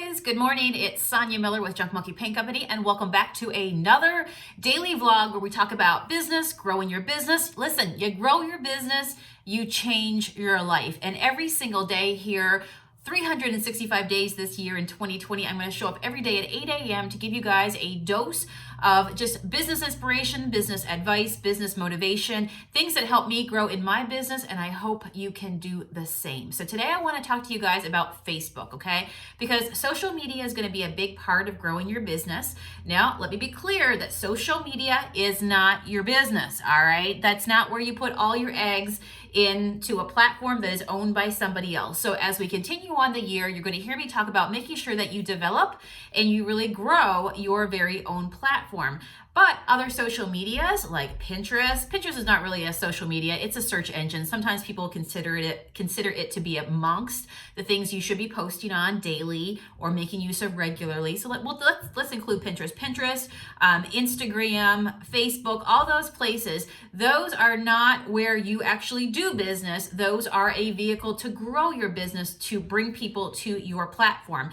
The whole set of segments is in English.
guys, good morning. It's Sonia Miller with Junk Monkey Paint Company, and welcome back to another daily vlog where we talk about business, growing your business. Listen, you grow your business, you change your life. And every single day here, 365 days this year in 2020, I'm going to show up every day at 8 a.m. to give you guys a dose of just business inspiration, business advice, business motivation, things that help me grow in my business, and I hope you can do the same. So today I want to talk to you guys about Facebook, okay? Because social media is going to be a big part of growing your business. Now, let me be clear that social media is not your business, all right? That's not where you put all your eggs into a platform that is owned by somebody else. So as we continue on the year, you're going to hear me talk about making sure that you develop and you really grow your very own platform. But other social medias like Pinterest is not really a social media, it's a search engine. Sometimes people consider it to be amongst the things you should be posting on daily or making use of regularly. So let's include Pinterest. Instagram, Facebook, all those places, those are not where you actually do business. Those are a vehicle to grow your business, to bring people to your platform.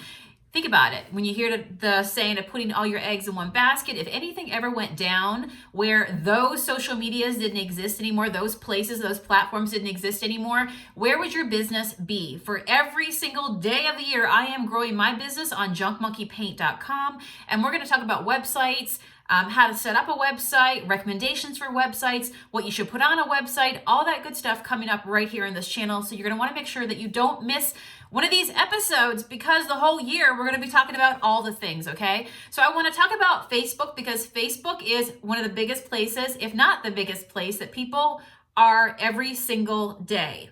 Think about it. When you hear the saying of putting all your eggs in one basket, if anything ever went down where those social medias didn't exist anymore, those places, those platforms didn't exist anymore, where would your business be? For every single day of the year, I am growing my business on junkmonkeypaint.com, and we're going to talk about websites, how to set up a website, recommendations for websites, what you should put on a website, all that good stuff coming up right here in this channel. So you're going to want to make sure that you don't miss one of these episodes, because the whole year we're going to be talking about all the things, okay? So I want to talk about Facebook because Facebook is one of the biggest places, if not the biggest place, that people are every single day.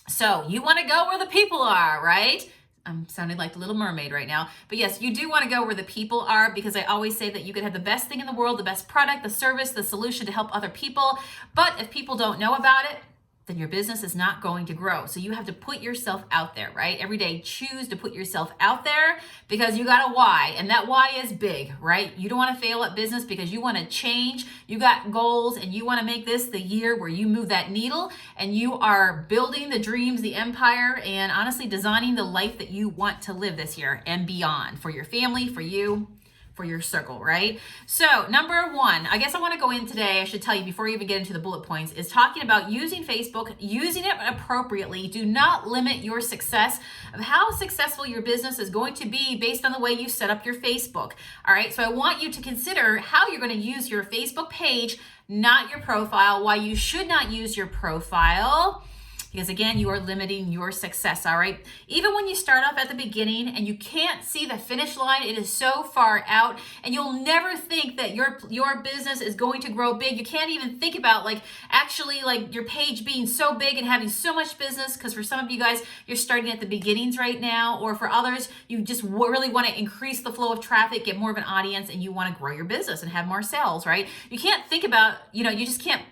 So you want to go where the people are, right? I'm sounding like the Little Mermaid right now. But yes, you do want to go where the people are, because I always say that you could have the best thing in the world, the best product, the service, the solution to help other people. But if people don't know about it, then your business is not going to grow. So you have to put yourself out there, right? Every day, choose to put yourself out there because you got a why, and that why is big, right? You don't want to fail at business because you want to change. You got goals, and you want to make this the year where you move that needle and you are building the dreams, the empire, and honestly designing the life that you want to live this year and beyond for your family, for you, for your circle, right? So number one, I guess I want to go in today, I should tell you before you even get into the bullet points, is talking about using Facebook, using it appropriately. Do not limit your success of how successful your business is going to be based on the way you set up your Facebook. All right, so I want you to consider how you're going to use your Facebook page, not your profile, why you should not use your profile, because again, you are limiting your success, all right? Even when you start off at the beginning and you can't see the finish line, it is so far out, and you'll never think that your business is going to grow big. You can't even think about actually your page being so big and having so much business, because for some of you guys, you're starting at the beginnings right now, or for others, you just really want to increase the flow of traffic, get more of an audience, and you want to grow your business and have more sales, right? You can't think about, you just can't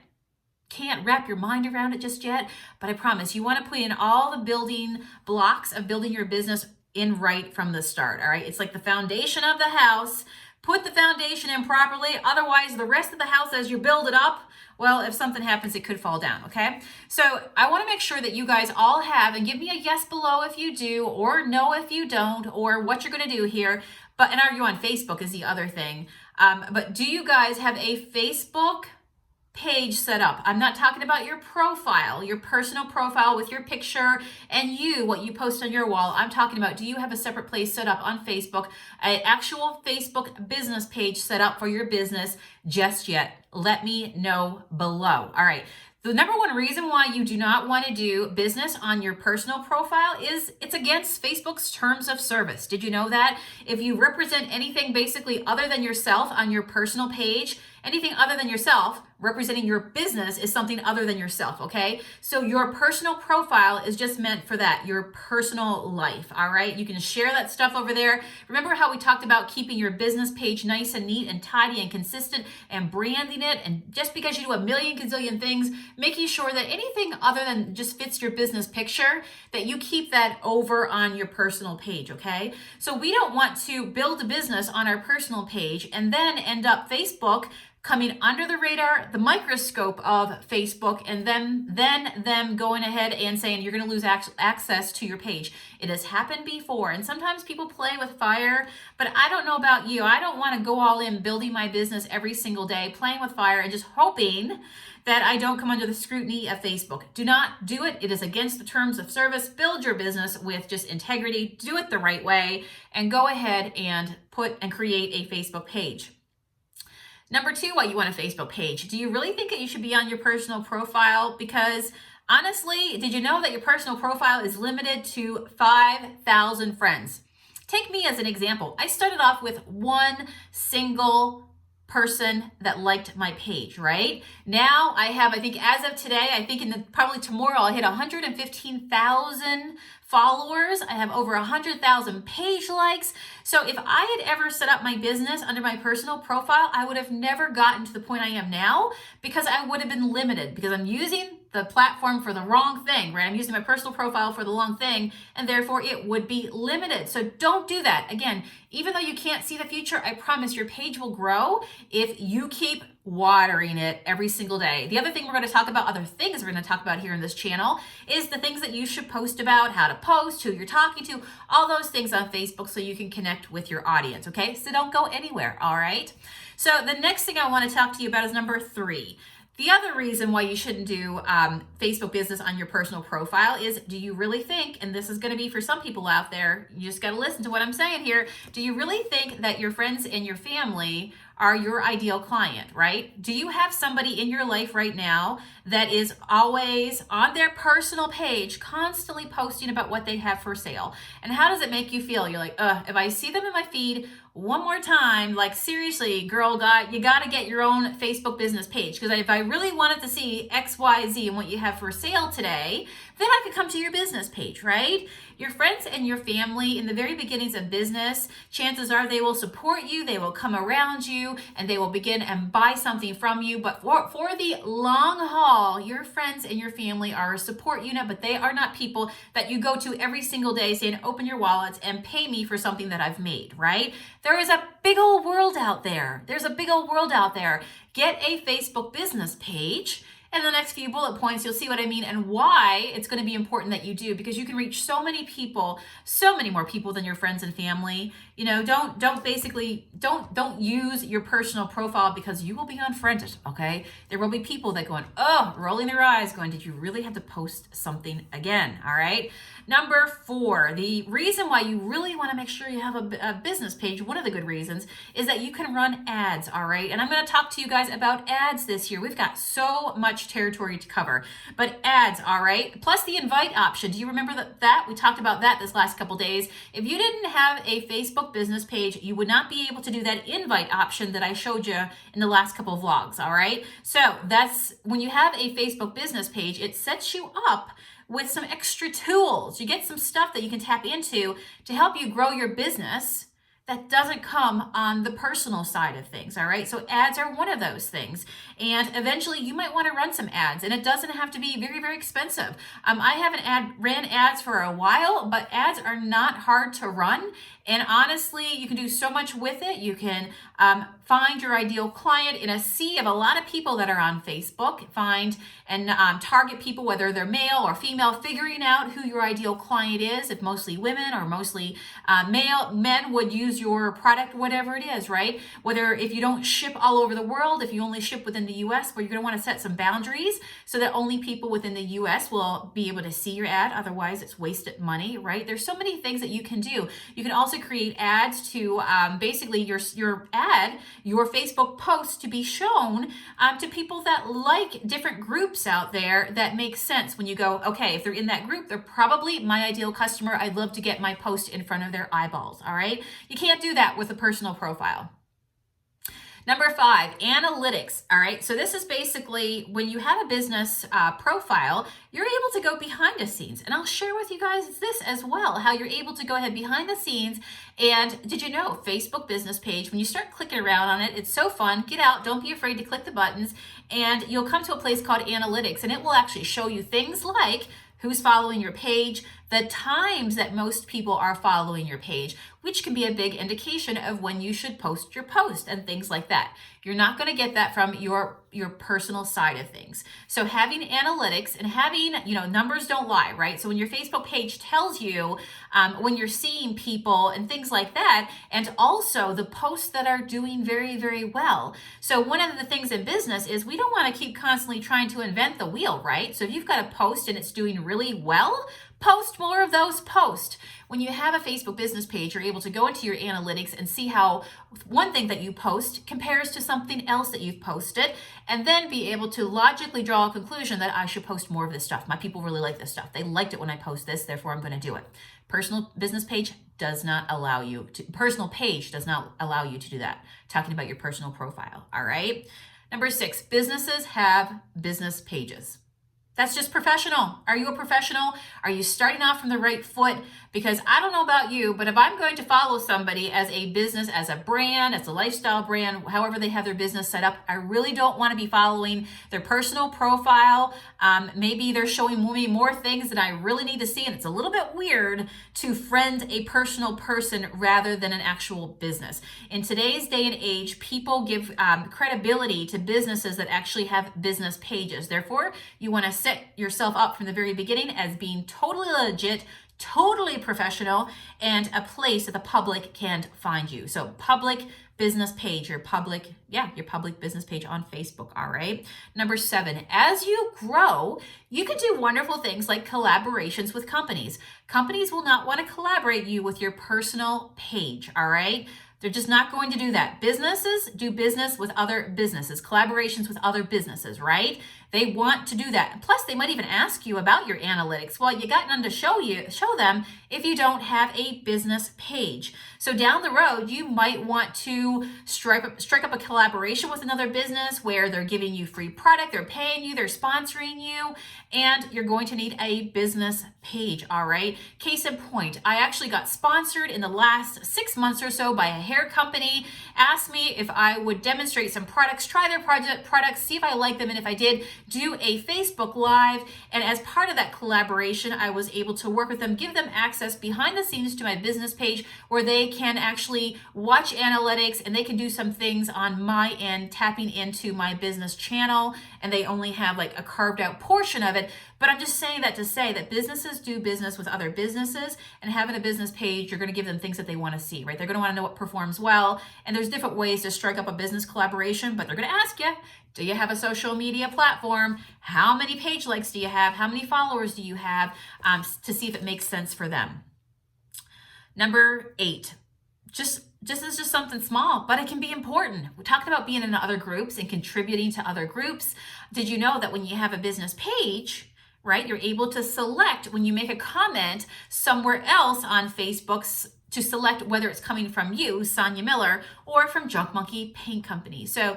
wrap your mind around it just yet, but I promise you want to put in all the building blocks of building your business in right from the start, all right? It's like the foundation of the house. Put the foundation in properly, otherwise the rest of the house, as you build it up, well, if something happens, it could fall down, okay? So I want to make sure that you guys all have, and give me a yes below if you do, or no if you don't, or what you're going to do here. And are you on Facebook is the other thing. But do you guys have a Facebook page set up? I'm not talking about your profile, your personal profile with your picture and what you post on your wall. I'm talking about, do you have a separate place set up on Facebook, an actual Facebook business page set up for your business just yet? Let me know below. All right. The number one reason why you do not want to do business on your personal profile is it's against Facebook's terms of service. Did you know that? If you represent anything basically other than yourself on your personal page, anything other than yourself, representing your business is something other than yourself, okay? So your personal profile is just meant for that, your personal life, all right? You can share that stuff over there. Remember how we talked about keeping your business page nice and neat and tidy and consistent and branding it, and just because you do a million gazillion things, making sure that anything other than just fits your business picture, that you keep that over on your personal page, okay? So we don't want to build a business on our personal page and then end up Facebook coming under the radar, the microscope of Facebook, and then them going ahead and saying you're going to lose access to your page. It has happened before, and sometimes people play with fire, but I don't know about you. I don't want to go all in building my business every single day, playing with fire and just hoping that I don't come under the scrutiny of Facebook. Do not do it. It is against the terms of service. Build your business with just integrity. Do it the right way, and go ahead and create a Facebook page. Number 2, why you want a Facebook page. Do you really think that you should be on your personal profile? Because honestly, did you know that your personal profile is limited to 5,000 friends? Take me as an example. I started off with one single person that liked my page, right? Now I have, I think as of today, I think probably tomorrow I'll hit 115,000 followers. I have over 100,000 page likes. So if I had ever set up my business under my personal profile, I would have never gotten to the point I am now, because I would have been limited, because I'm using the platform for the wrong thing, right? I'm using my personal profile for the wrong thing, and therefore it would be limited. So don't do that. Again, even though you can't see the future, I promise your page will grow if you keep watering it every single day. The other thing we're going to talk about, other things we're going to talk about here in this channel, is the things that you should post about, how to post, who you're talking to, all those things on Facebook so you can connect with your audience, okay? So don't go anywhere, all right? So the next thing I want to talk to you about is number 3. The other reason why you shouldn't do Facebook business on your personal profile is, do you really think, and this is going to be for some people out there, you just got to listen to what I'm saying here, do you really think that your friends and your family are your ideal client, right? Do you have somebody in your life right now that is always on their personal page, constantly posting about what they have for sale? And how does it make you feel? You're like, if I see them in my feed one more time, like seriously, girl, you got to get your own Facebook business page. Because if I really wanted to see X, Y, Z and what you have for sale today, then I could come to your business page, right? Your friends and your family in the very beginnings of business, chances are they will support you, they will come around you, and they will begin and buy something from you. But for the long haul, your friends and your family are a support unit, but they are not people that you go to every single day saying, open your wallets and pay me for something that I've made, right? There is a big old world out there. There's a big old world out there. Get a Facebook business page. And the next few bullet points, you'll see what I mean and why it's going to be important that you do, because you can reach so many people, so many more people than your friends and family. You know, don't use your personal profile, because you will be unfriended, okay? There will be people that going, rolling their eyes going, did you really have to post something again, all right? Number 4, the reason why you really want to make sure you have a business page, one of the good reasons, is that you can run ads, all right? And I'm going to talk to you guys about ads this year. We've got so much territory to cover, but ads, all right? Plus the invite option. Do you remember that? We talked about that this last couple days. If you didn't have a Facebook business page, you would not be able to do that invite option that I showed you in the last couple of vlogs, all right? So that's when you have a Facebook business page, it sets you up with some extra tools. You get some stuff that you can tap into to help you grow your business that doesn't come on the personal side of things, all right? So ads are one of those things. And eventually you might want to run some ads, and it doesn't have to be very, very expensive. I haven't ran ads for a while, but ads are not hard to run. And honestly, you can do so much with it. You can find your ideal client in a sea of a lot of people that are on Facebook. Find and target people, whether they're male or female, figuring out who your ideal client is. If mostly women or mostly men would use your product, whatever it is, right? Whether if you don't ship all over the world, if you only ship within the US, where you're going to want to set some boundaries so that only people within the US will be able to see your ad. Otherwise, it's wasted money, right? There's so many things that you can do. You can also create ads to basically your ad, your Facebook post to be shown to people that like different groups out there that make sense when you go, okay, if they're in that group, they're probably my ideal customer. I'd love to get my post in front of their eyeballs, all right? You can't do that with a personal profile. Number 5, analytics. All right, so this is basically when you have a business profile, you're able to go behind the scenes. And I'll share with you guys this as well, how you're able to go ahead behind the scenes. And did you know, Facebook business page, when you start clicking around on it, it's so fun. Get out, don't be afraid to click the buttons, and you'll come to a place called analytics, and it will actually show you things like who's following your page, the times that most people are following your page, which can be a big indication of when you should post your post and things like that. You're not going to get that from your personal side of things. So having analytics and having, numbers don't lie, right? So when your Facebook page tells you when you're seeing people and things like that, and also the posts that are doing very, very well. So one of the things in business is we don't want to keep constantly trying to invent the wheel, right? So if you've got a post and it's doing really well, post more of those posts. When you have a Facebook business page, you're able to go into your analytics and see how one thing that you post compares to something else that you've posted, and then be able to logically draw a conclusion that I should post more of this stuff. My people really like this stuff. They liked it when I post this, therefore I'm going to do it. Personal page does not allow you to do that. Talking about your personal profile, all right? Number 6, businesses have business pages. That's just professional. Are you a professional? Are you starting off from the right foot? Because I don't know about you, but if I'm going to follow somebody as a business, as a brand, as a lifestyle brand, however they have their business set up, I really don't want to be following their personal profile. Maybe they're showing me more things that I really need to see, and it's a little bit weird to friend a personal person rather than an actual business. In today's day and age, people give credibility to businesses that actually have business pages. Therefore, you want to set yourself up from the very beginning as being totally legit, totally professional, and a place that the public can find you. So public business page, your public business page on Facebook, all right? Number 7, as you grow, you can do wonderful things like collaborations with companies. Companies will not want to collaborate you with your personal page, all right? They're just not going to do that. Businesses do business with other businesses, collaborations with other businesses, right? They want to do that. Plus, they might even ask you about your analytics. Well, you got none to show them if you don't have a business page. So down the road, you might want to strike up a collaboration with another business where they're giving you free product, they're paying you, they're sponsoring you, and you're going to need a business page, all right? Case in point, I actually got sponsored in the last 6 months or so by a hair company, asked me if I would demonstrate some products, try their products, see if I like them, and if I did, do a Facebook Live. And as part of that collaboration, I was able to work with them, give them access behind the scenes to my business page where they can actually watch analytics and they can do some things on my end, tapping into my business channel, and they only have like a carved out portion of it. But I'm just saying that to say that businesses do business with other businesses, and having a business page, you're going to give them things that they want to see, right? They're going to want to know what performs well. And there's different ways to strike up a business collaboration, but they're going to ask you, do you have a social media platform? How many page likes do you have? How many followers do you have? To see if it makes sense for them. Number 8, just something small, but it can be important. We talked about being in other groups and contributing to other groups. Did you know that when you have a business page, right, you're able to select when you make a comment somewhere else on Facebook to select whether it's coming from you, Sonia Miller, or from Junk Monkey Paint Company. So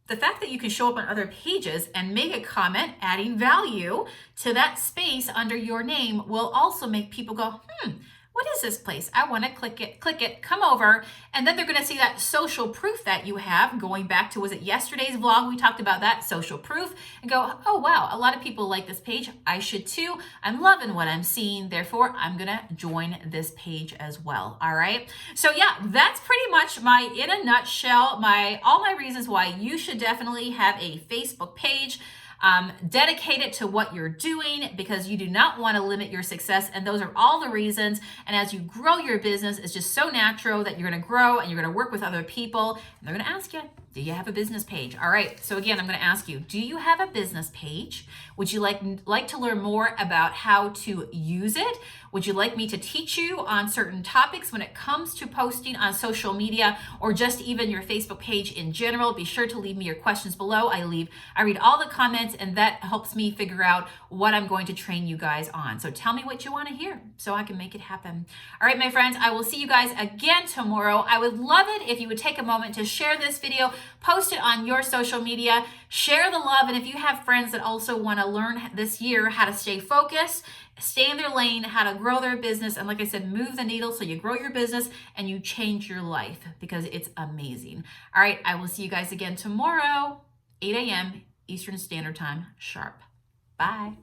the fact that you can show up on other pages and make a comment adding value to that space under your name will also make people go, what is this place? I want to click it, come over. And then they're going to see that social proof that you have, going back to, was it yesterday's vlog? We talked about that, social proof, and go, oh, wow, a lot of people like this page. I should too. I'm loving what I'm seeing. Therefore, I'm going to join this page as well. All right. So yeah, that's pretty much in a nutshell, all my reasons why you should definitely have a Facebook page. Dedicate it to what you're doing, because you do not want to limit your success. And those are all the reasons. And as you grow your business, it's just so natural that you're going to grow and you're going to work with other people. And they're going to ask you, do you have a business page? All right. So again, I'm going to ask you, do you have a business page? Would you like to learn more about how to use it? Would you like me to teach you on certain topics when it comes to posting on social media, or just even your Facebook page in general? Be sure to leave me your questions below. I read all the comments, and that helps me figure out what I'm going to train you guys on. So tell me what you want to hear so I can make it happen. All right, my friends, I will see you guys again tomorrow. I would love it if you would take a moment to share this video, post it on your social media, share the love. And if you have friends that also want to learn this year how to stay focused, stay in their lane, how to grow their business, and like I said, move the needle so you grow your business and you change your life, because it's amazing. All right, I will see you guys again tomorrow, 8 a.m. Eastern Standard Time sharp. Bye.